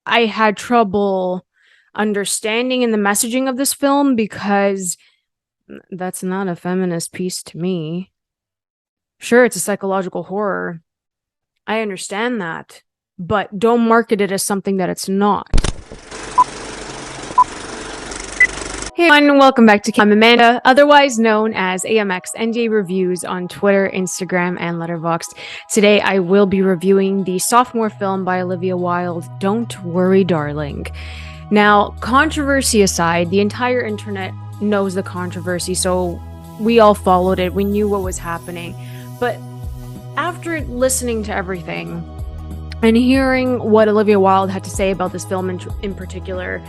I had trouble understanding in the messaging of this film because that's not a feminist piece to me. Sure, it's a psychological horror. I understand that, but don't market it as something that it's not. Hey everyone, welcome back to I'm Amanda, otherwise known as AMX NJ Reviews on Twitter, Instagram, and Letterboxd. Today I will be reviewing the sophomore film by Olivia Wilde, Don't Worry Darling. Now, controversy aside, the entire internet knows the controversy, so we all followed it, we knew what was happening. But after listening to everything and hearing what Olivia Wilde had to say about this film in particular,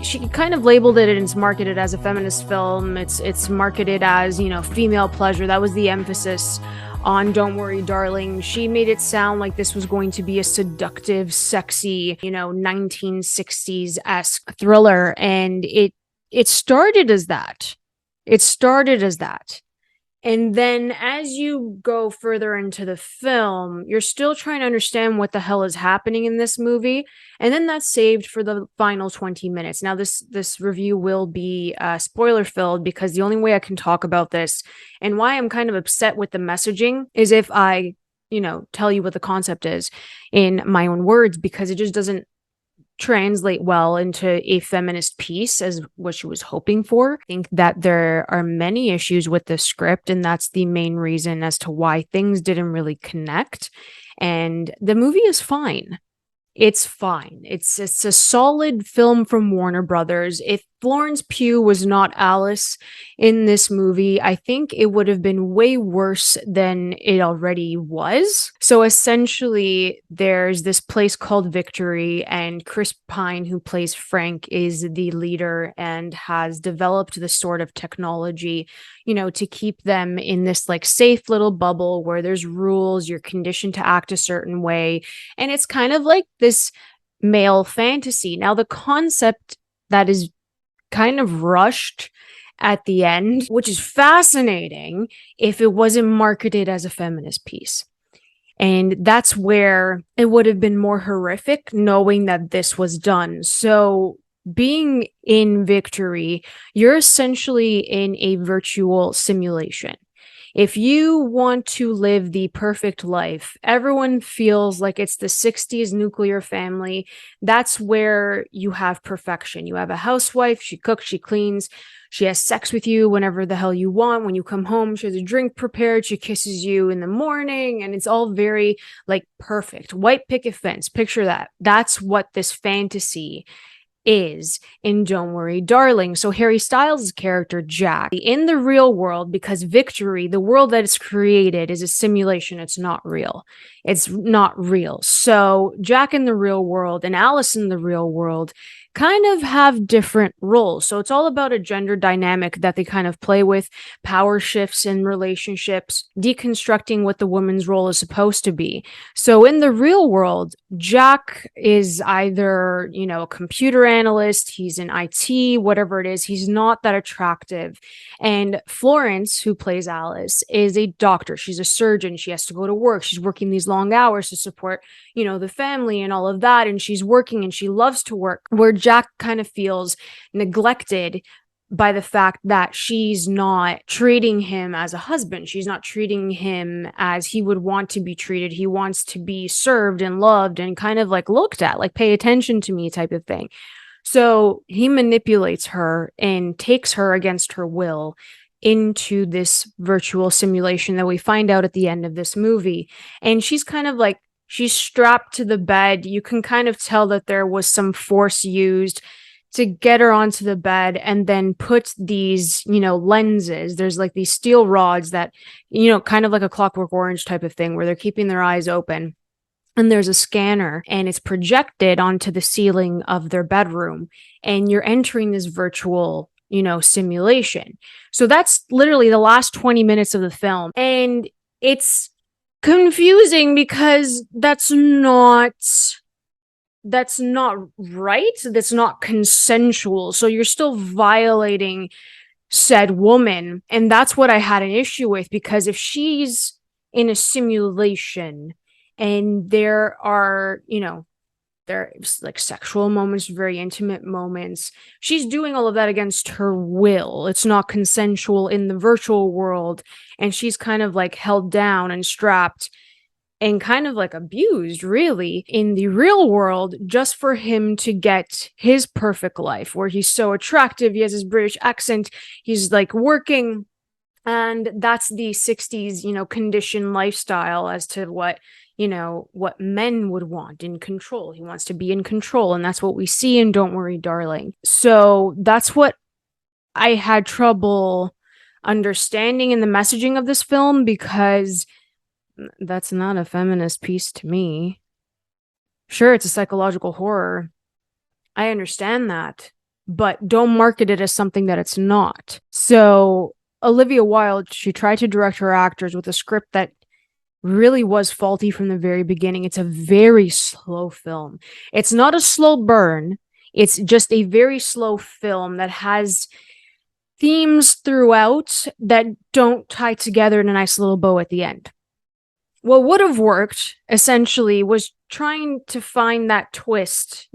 she kind of labeled it and it's marketed as a feminist film. It's marketed as, you know, female pleasure. That was the emphasis on Don't Worry Darling. She made it sound like this was going to be a seductive, sexy, 1960s-esque thriller, and it started as that. And then as you go further into the film, you're still trying to understand what the hell is happening in this movie. And then that's saved for the final 20 minutes. Now, this review will be spoiler filled because the only way I can talk about this and why I'm kind of upset with the messaging is if I, tell you what the concept is in my own words, because it just doesn't translate well into a feminist piece as what she was hoping for. I think that there are many issues with the script, and that's the main reason as to why things didn't really connect. And the movie is fine. It's fine. It's a solid film from Warner Brothers. If Florence Pugh was not Alice in this movie, I think it would have been way worse than it already was. So essentially, there's this place called Victory, and Chris Pine, who plays Frank, is the leader and has developed this sort of technology, to keep them in this like safe little bubble where there's rules, you're conditioned to act a certain way. And it's kind of like this male fantasy. Now, the concept that is kind of rushed at the end, which is fascinating if it wasn't marketed as a feminist piece. And that's where it would have been more horrific knowing that this was done. So being in Victory, you're essentially in a virtual simulation. If you want to live the perfect life, everyone feels like it's the 60s nuclear family. That's where you have perfection. You have a housewife, she cooks, she cleans, she has sex with you whenever the hell you want. When you come home, she has a drink prepared, she kisses you in the morning, and it's all very like perfect. White picket fence, picture that. That's what this fantasy is in Don't Worry Darling. So Harry Styles' character Jack, in the real world, because Victory, the world that is created, is a simulation. It's not real. So Jack in the real world and Alice in the real world kind of have different roles. So it's all about a gender dynamic that they kind of play with, power shifts in relationships, deconstructing what the woman's role is supposed to be. So in the real world, Jack is either, a computer analyst, he's in IT, whatever it is, he's not that attractive. And Florence, who plays Alice, is a doctor. She's a surgeon. She has to go to work. She's working these long hours to support, the family and all of that. And she's working and she loves to work, where Jack kind of feels neglected by the fact that she's not treating him as a husband. She's not treating him as he would want to be treated. He wants to be served and loved and kind of like looked at, like pay attention to me type of thing. So he manipulates her and takes her against her will into this virtual simulation that we find out at the end of this movie. And she's kind of like, she's strapped to the bed. You can kind of tell that there was some force used to get her onto the bed and then put these, lenses. There's like these steel rods that, kind of like a Clockwork Orange type of thing where they're keeping their eyes open. And there's a scanner and it's projected onto the ceiling of their bedroom. And you're entering this virtual, simulation. So that's literally the last 20 minutes of the film. And it's confusing because that's not right. That's not consensual. So you're still violating said woman. And that's what I had an issue with, because if she's in a simulation and there are, There's like sexual moments, very intimate moments. She's doing all of that against her will. It's not consensual in the virtual world. And she's kind of like held down and strapped and kind of like abused, really, in the real world, just for him to get his perfect life, where he's so attractive, he has his British accent, he's like working. And that's the 60s, conditioned lifestyle as to what men would want, in control. He wants to be in control. And that's what we see in Don't Worry, Darling. So that's what I had trouble understanding in the messaging of this film, because that's not a feminist piece to me. Sure, it's a psychological horror. I understand that, but don't market it as something that it's not. So Olivia Wilde, she tried to direct her actors with a script that really was faulty from the very beginning. It's a very slow film. It's not a slow burn. It's just a very slow film that has themes throughout that don't tie together in a nice little bow at the end. What would have worked, essentially, was trying to find that twist,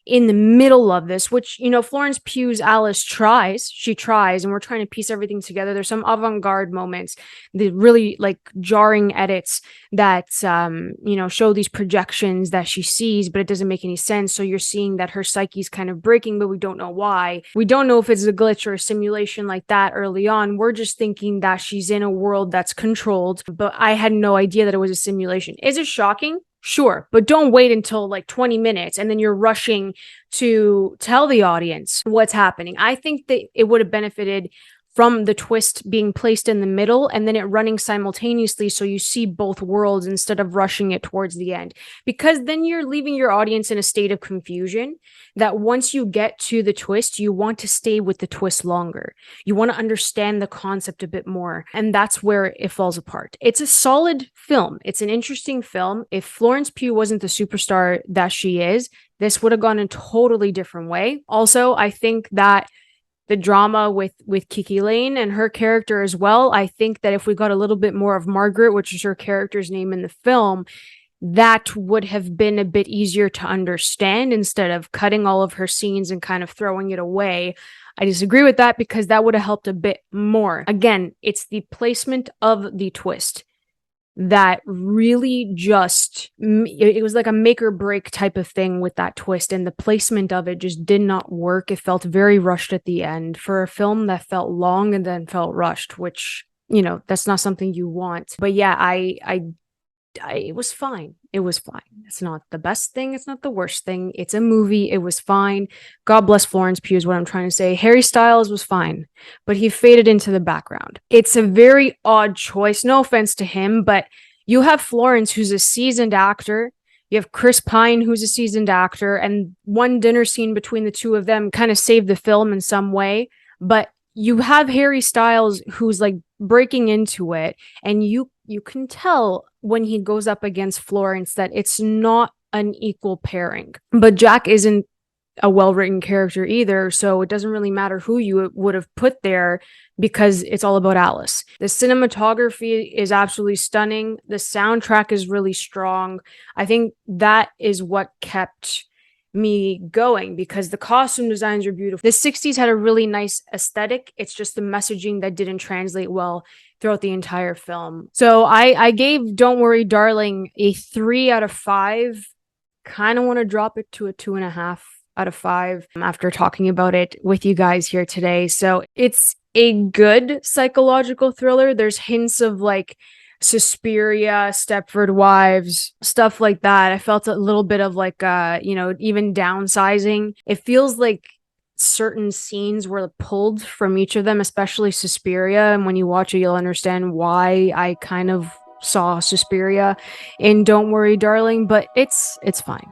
in the middle of this, which, Florence Pugh's Alice tries. She tries, and we're trying to piece everything together. There's some avant-garde moments, the really, like, jarring edits that, show these projections that she sees, but it doesn't make any sense. So you're seeing that her psyche's kind of breaking, but we don't know why. We don't know if it's a glitch or a simulation like that early on. We're just thinking that she's in a world that's controlled, but I had no idea that it was a simulation. Is it shocking? Sure, but don't wait until like 20 minutes and then you're rushing to tell the audience what's happening. I think that it would have benefited from the twist being placed in the middle and then it running simultaneously, so you see both worlds instead of rushing it towards the end. Because then you're leaving your audience in a state of confusion that once you get to the twist, you want to stay with the twist longer. You want to understand the concept a bit more. And that's where it falls apart. It's a solid film. It's an interesting film. If Florence Pugh wasn't the superstar that she is, this would have gone a totally different way. Also, I think that the drama with Kiki Lane and her character as well, I think that if we got a little bit more of Margaret, which is her character's name in the film, that would have been a bit easier to understand instead of cutting all of her scenes and kind of throwing it away. I disagree with that because that would have helped a bit more. Again, it's the placement of the twist that really just, it was like a make or break type of thing with that twist, and the placement of it just did not work. It felt very rushed at the end for a film that felt long and then felt rushed, which, that's not something you want. But yeah, it was fine. It was fine. It's not the best thing. It's not the worst thing. It's a movie. It was fine. God bless Florence Pugh is what I'm trying to say. Harry Styles was fine, but he faded into the background. It's a very odd choice. No offense to him, but you have Florence, who's a seasoned actor. You have Chris Pine, who's a seasoned actor, and one dinner scene between the two of them kind of saved the film in some way. But you have Harry Styles, who's like breaking into it, and you can tell when he goes up against Florence that it's not an equal pairing. But Jack isn't a well-written character either, so it doesn't really matter who you would have put there because it's all about Alice. The cinematography is absolutely stunning. The soundtrack is really strong. I think that is what kept me going because the costume designs are beautiful. The 60s had a really nice aesthetic. It's just the messaging that didn't translate well throughout the entire film. So I gave Don't Worry, Darling a 3 out of 5. Kind of want to drop it to a 2.5 out of 5 after talking about it with you guys here today. So it's a good psychological thriller. There's hints of like Suspiria, Stepford Wives, stuff like that. I felt a little bit of like, even downsizing. It feels like certain scenes were pulled from each of them, especially Suspiria. And when you watch it, you'll understand why I kind of saw Suspiria in Don't Worry, Darling, but it's fine.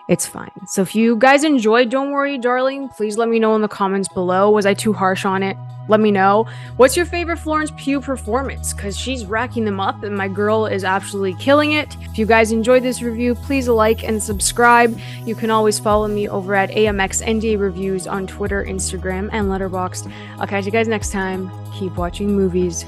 It's fine. So if you guys enjoyed Don't Worry, Darling, please let me know in the comments below. Was I too harsh on it? Let me know. What's your favorite Florence Pugh performance? Because she's racking them up and my girl is absolutely killing it. If you guys enjoyed this review, please like and subscribe. You can always follow me over at AMXNDA Reviews on Twitter, Instagram, and Letterboxd. I'll catch you guys next time. Keep watching movies.